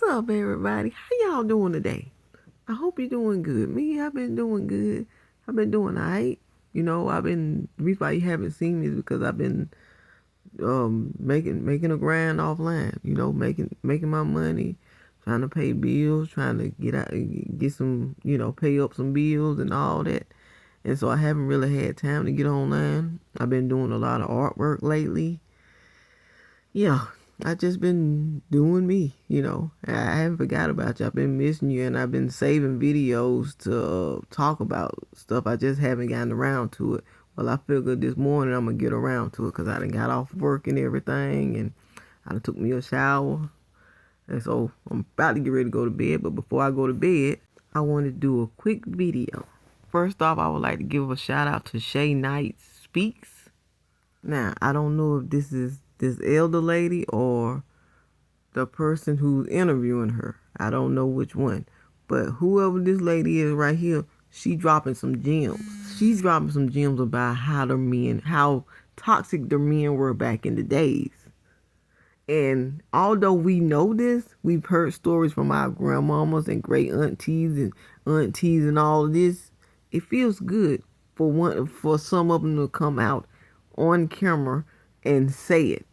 What's up, everybody? How y'all doing today? I hope you're doing good. Me, I've been doing good. I've been doing alright. The reason why you haven't seen me is because I've been making a grand offline. Making my money, trying to pay bills, trying to get some, pay up some bills and all that. And so I haven't really had time to get online. I've been doing a lot of artwork lately. Yeah, I just been doing me. I haven't forgot about you. I've been missing you, and I've been saving videos to talk about stuff. I just haven't gotten around to it. Well, I figured this morning I'm gonna get around to it because I done got off work and everything, and I done took me a shower, and so I'm about to get ready to go to bed. But before I go to bed, I want to do a quick video. First off, I would like to give a shout out to Shay Knight Speaks. Now, I don't know if this is this elder lady or the person who's interviewing her. I don't know which one. But whoever this lady is right here, she dropping some gems. She's dropping some gems about how toxic the men were back in the days. And although we know this, we've heard stories from our grandmamas and great aunties and all of this. It feels good for some of them to come out on camera and say it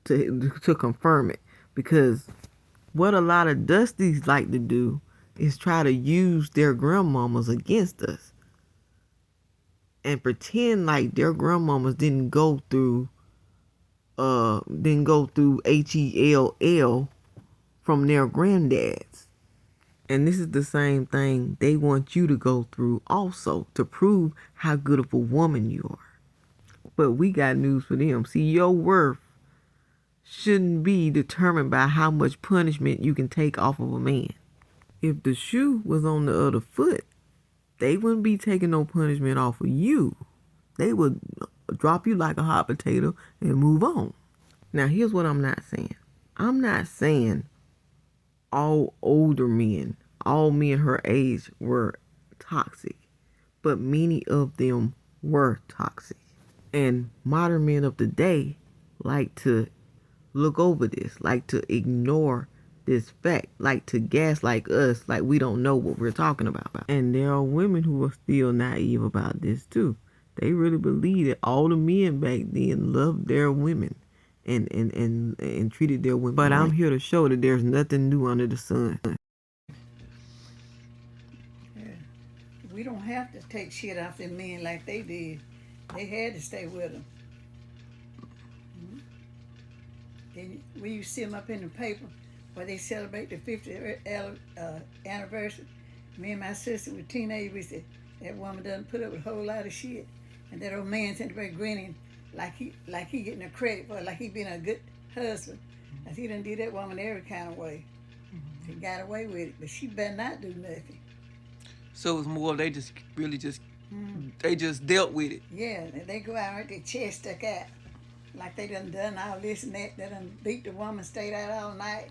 to confirm it, because what a lot of Dusties like to do is try to use their grandmamas against us and pretend like their grandmamas didn't go through HELL from their granddads. And this is the same thing they want you to go through also, to prove how good of a woman you are. But we got news for them. See, your worth shouldn't be determined by how much punishment you can take off of a man. If the shoe was on the other foot, they wouldn't be taking no punishment off of you. They would drop you like a hot potato and move on. Now, here's what I'm not saying. I'm not saying all older men, all men her age were toxic, but many of them were toxic. And modern men of the day like to look over this, like to ignore this fact, like to gaslight us like we don't know what we're talking about. And there are women who are still naive about this too. They really believe that all the men back then loved their women and treated their women. But I'm here to show that there's nothing new under the sun. Yeah. We don't have to take shit off them men like they did. They had to stay with them. And we used to see them up in the paper where they celebrate the 50th anniversary. Me and my sister were teenagers. We said, that woman doesn't put up with a whole lot of shit. And that old man sitting there grinning like he getting a credit for it, like he been a good husband. As he done did that woman every kind of way. He got away with it, but she better not do nothing. So it was more they just really they just dealt with it. Yeah, and they go out with their chest stuck out. Like they done all this and that. They done beat the woman, stayed out all night.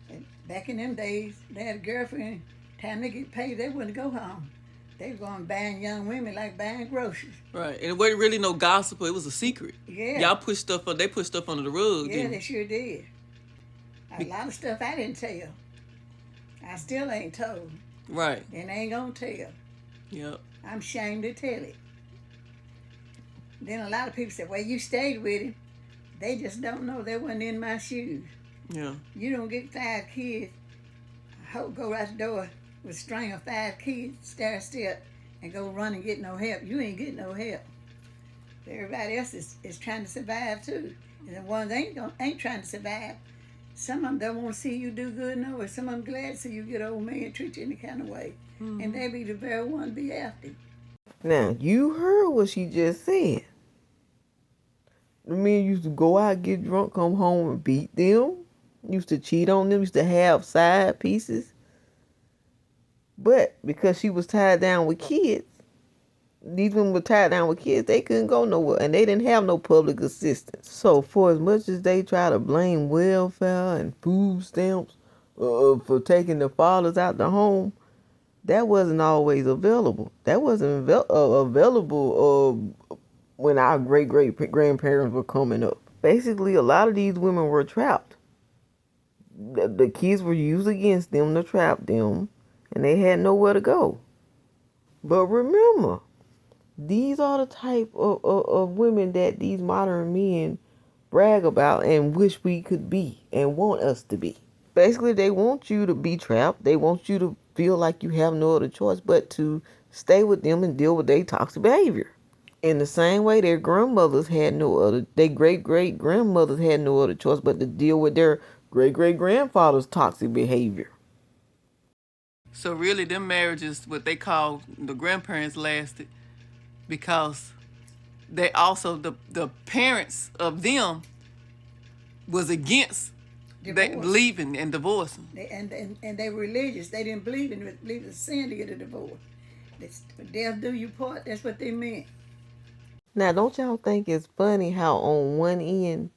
And back in them days, they had a girlfriend. Time they get paid, they wouldn't go home. They were going buying young women like buying groceries. Right, and it wasn't really no gossip. It was a secret. Yeah. Y'all they put stuff under the rug. Yeah, they sure did. A lot of stuff I didn't tell. I still ain't told. Right. And ain't gonna tell. Yep. I'm ashamed to tell it. Then a lot of people say, well, you stayed with him. They just don't know. They wasn't in my shoes. Yeah. You don't get 5 kids, go out the door with a string of 5 kids, stair step, and go run and get no help. You ain't getting no help. Everybody else is trying to survive too. And the ones ain't trying to survive. Some of them don't want to see you do good no way. Some of them glad to see you get old man treat you any kind of way. Mm-hmm. And they be the very one to be after. Now, you heard what she just said. The men used to go out, get drunk, come home and beat them. Used to cheat on them, used to have side pieces. But because she was tied down with kids, these women were tied down with kids, they couldn't go nowhere. And they didn't have no public assistance. So for as much as they try to blame welfare and food stamps for taking the fathers out the home, that wasn't always available. That wasn't available when our great-great-grandparents were coming up. Basically, a lot of these women were trapped. the kids were used against them to trap them, and they had nowhere to go. But remember, these are the type of women that these modern men brag about and wish we could be and want us to be. Basically, they want you to be trapped. They want you to feel like you have no other choice but to stay with them and deal with their toxic behavior. In the same way, their grandmothers had no other, their great great grandmothers had no other choice but to deal with their great great grandfather's toxic behavior. So really, them marriages, what they call the grandparents, lasted because they also the parents of them was against they Divorce. leaving and divorcing. And they were religious. They didn't believe in the sin to get a divorce. Death do you part. That's what they meant. Now, don't y'all think it's funny how on one end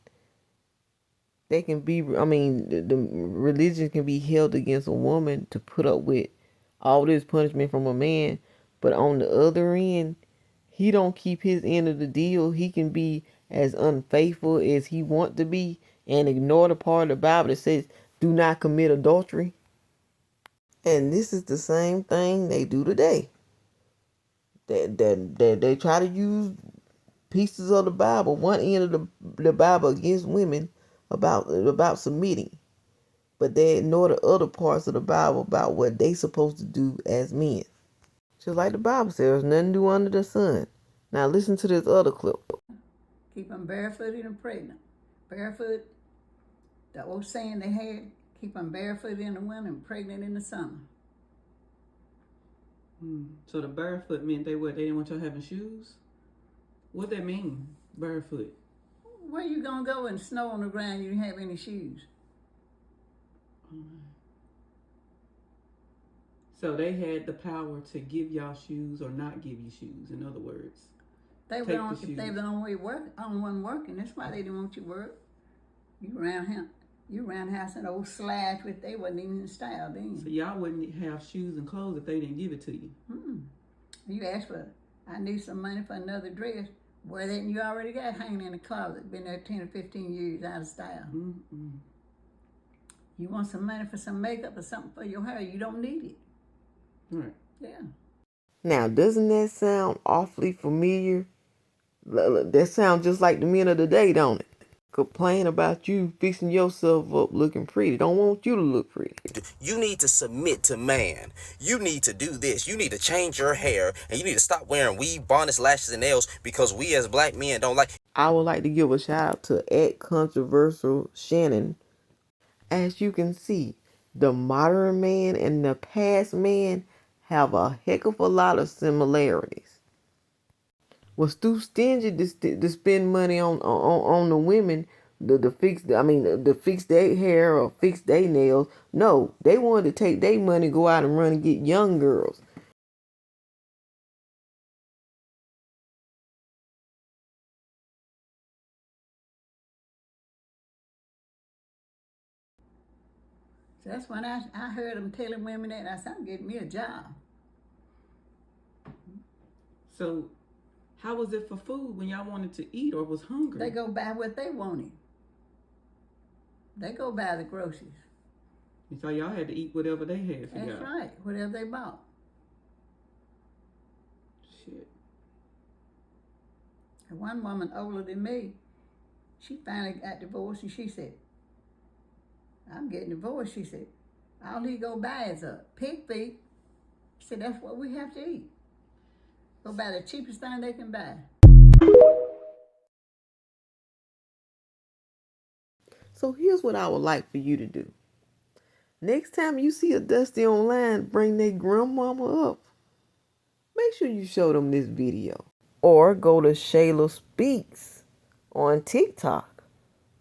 they can be, I mean, the religion can be held against a woman to put up with all this punishment from a man, but on the other end, he don't keep his end of the deal. He can be as unfaithful as he want to be and ignore the part of the Bible that says, do not commit adultery. And this is the same thing they do today. They try to use pieces of the Bible, one end of the Bible against women about submitting. But they ignore the other parts of the Bible about what they supposed to do as men. Just like the Bible says, there's nothing new under the sun. Now listen to this other clip. Keep them barefooted and pregnant. Barefoot, the old saying they had, keep them barefooted in the winter and pregnant in the summer. So the barefoot meant they didn't want y'all having shoes? What that mean, barefoot? Where you gonna go in snow on the ground? You don't have any shoes. So they had the power to give y'all shoes or not give you shoes. In other words, If they were the only one working, that's why they didn't want you to work. You around the house in old slides with they wasn't even in style then. So y'all wouldn't have shoes and clothes if they didn't give it to you. You asked for, I need some money for another dress. Well, then you already got hanging in the closet, been there 10 or 15 years out of style. You want some money for some makeup or something for your hair, you don't need it. Right. Yeah. Now, doesn't that sound awfully familiar? That sounds just like the men of the day, don't it? Complain about you fixing yourself up looking pretty. Don't want you to look pretty. You need to submit to man. You need to do this. You need to change your hair. And you need to stop wearing weave, bonnets, lashes, and nails because we as black men don't like. I would like to give a shout out to @controversial Shannon. As you can see, the modern man and the past man have a heck of a lot of similarities. Was too stingy to spend money on the women to fix their hair or fix their nails. No, they wanted to take their money, go out and run and get young girls. So that's when I heard them telling women that. I said, I'm getting me a job. So how was it for food when y'all wanted to eat or was hungry? They go buy what they wanted. They go buy the groceries. So y'all had to eat whatever they had for y'all. That's right, whatever they bought. Shit. And one woman older than me, she finally got divorced and she said, I'm getting divorced. She said, all he go buy is a pig feet. She said, that's what we have to eat. Go buy the cheapest thing they can buy. So here's what I would like for you to do. Next time you see a Dusty online bring their grandmama up, make sure you show them this video. Or go to Shayla Speaks on TikTok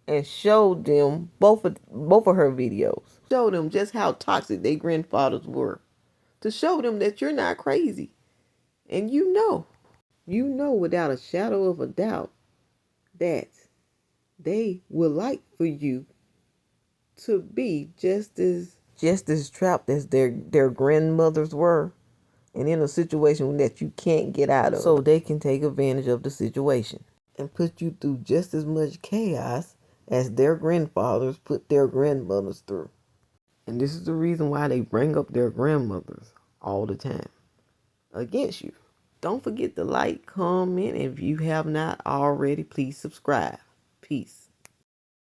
and show them both of her videos. Show them just how toxic their grandfathers were. To show them that you're not crazy. And you know without a shadow of a doubt that they would like for you to be just as trapped as their grandmothers were, and in a situation that you can't get out of, so they can take advantage of the situation and put you through just as much chaos as their grandfathers put their grandmothers through. And this is the reason why they bring up their grandmothers all the time against you. Don't forget to like, comment, and if you have not already, please subscribe. Peace.